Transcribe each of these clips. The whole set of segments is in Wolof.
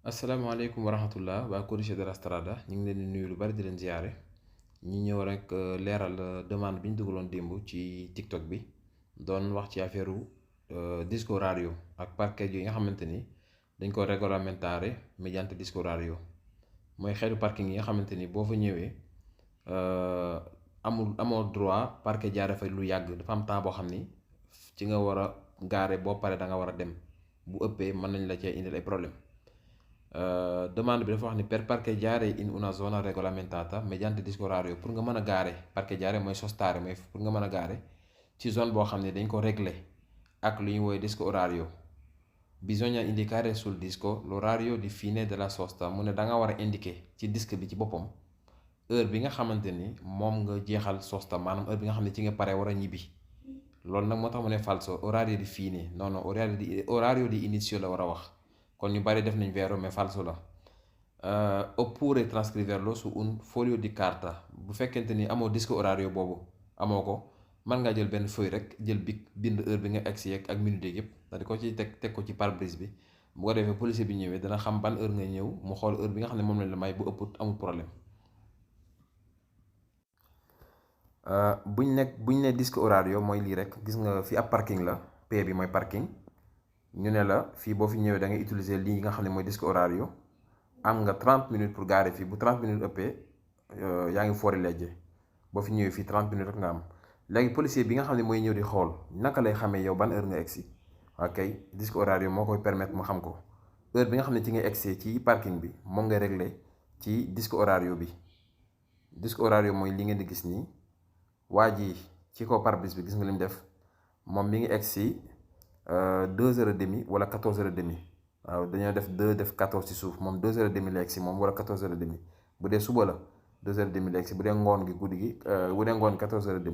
asalaamaaleykum wa rahmatullah waa Codice della Strada ñu ngi leen di nuyu lu bari di leen ziare ñu ñëw rek leeral demande bi ñu dugaloon démb ci TikTok bi doon wax ci affaire disco radio ak parquet yi nga xamante ni dañ ko réglementaré mediante disco radio mooy xeetu parking yi nga xamante ni boo fa ñëwee amoo droit parquet jaare fa lu yàgg dafa am temps boo xam ni ci nga war a gaare boo pare da nga war a dem bu ëppee mën nañ la cee indil ay problème. Demande bi dafa wax ni per parcheggiare in una zona regolamentata mediante disco orario pour nga mën a gaare parcheggiare mooy sostare mooy pour nga mën a gaare ci zone boo xam ne dañ ko régler ak lu ñu woowee disco orario bisogna indicare sul disco l'orario di fine della sosta mu ne da nga war a indiquer ci disque bi ci boppam heure bi nga xamante ni moom nga jeexal sosta maanaam heure bi nga xam ne ci nga pare war a ñibbi loolu nag moo tax mu ne falso orario di fine non non orario di inizio la war a wax. Kon ñu bari def nañ vero mais falso la oppure trascriverlo su un foglio di carta bu fekkente ni amoo disco orario boobu amoo ko mën ngaa jël benn feuille rek jël bic bind heure bi nga egsi ak minute yëpp daal di ko ci teg ko ci pare-brise bi bu ko defee policier bi ñëwee dana xam ban heure nga ñëw mu xool heure bi nga xam ne moom lañ la may bu ëpput amul problème. buñ ne disco orario mooy lii rek gis nga fi ab parking la P bi mooy parking. ñu ne la fii boo fi ñëwee da ngay utiliser lii nga xam ne mooy disco orario am nga 30 minutes pour garer fii bu 30 minutes ëppee yaa ngi foori legge boo fi ñëwee fii 30 minutes rek nga am léegi policier bi nga xam ne mooy ñëw di xool naka lay xamee yow ban heure nga egsi ok disco orario moo koy permettre mu xam ko heure bi nga xam ne ci ngay egsi ci parking bi moom nga régler ci disco orario bi disco orario mooy li ngeen di gis nii waa ji ci kaw pare-brise bi gis nga li mu def moom mi ngi egsi 2h30 wala 14h30 waaw dañoo def 2 def 14 ci suuf moom 2h30 la egsi moom wala 14h30 bu dee suba la 2h30 la egsi bu dee ngoon gi guddi gi bu dee ngoon 14h30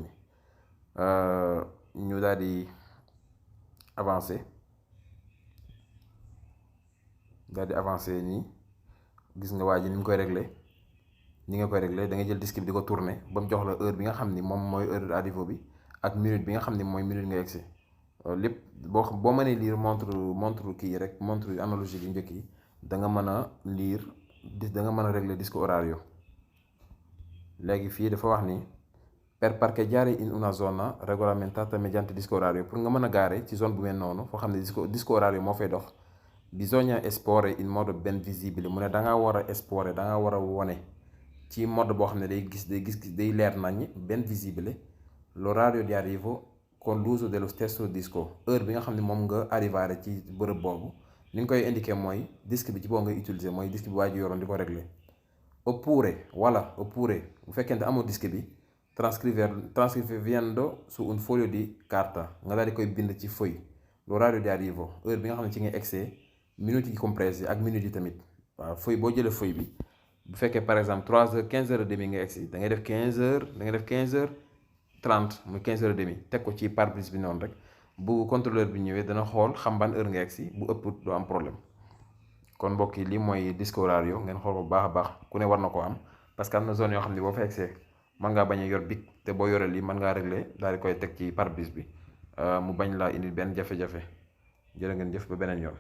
ñu daal di avancer nii gis nga waa ji ni mu koy réglé ni nga koy réglé da ngay jël disque bi di ko tourner ba mu jox la heure bi nga xam ni moom mooy heure d'arrivée bi ak minute bi nga xam ni mooy minute nga egsi lépp boo mënee lire montre kii rek montre analogique yu njëkk yi da nga mën a lire da nga mën a régler disco orario léegi fii dafa wax ni per parcheggiare in una zona regolamentata mediante disco orario pour nga mën a gaare ci zone bu mel noonu foo xam ne disco orario moo fay dox bisogna esporre in modo ben visibile mu ne da nga war a esporre da nga war a wone ci mode boo xam ne day leer nañ ben visibile l'orario di arrivo con l'uso dello stesso disco heure bi nga xam ne moom nga arrivare ci bërëb boobu ni nga koy indiqué mooy disque bi ci boo ngay utiliser mooy disque bi waa ji yoroon di ko régler oppure bu fekkente amoo disque bi trascrivendo su un foglio di carta nga daal di koy bind ci feuille l'orario di arrivo heure bi nga xam ne ci ngay excès minutes yi compressé ak minutes yi tamit waaw feuille boo jëlee feuille bi bu fekkee par exemple 3h 15h30 nga egsi da ngay def 15h30 muy 15h30 teg ko ci pare-brise bi noonu rek bu contrôleur bi ñëwee dana xool xam ban heure nga egsi bu ëpp doo am problème kon mbokk yi lii mooy disco orario ngeen xool ko bu baax a baax ku ne war na ko am parce que am na zone yoo xam ne boo fa egsee mën ngaa bañ a yor bic te boo yoree lii mën ngaa régler daal di koy teg ci pare-brise bi mu bañ laa indi benn jafe-jafe jërë ngeen jëf ba beneen yoon.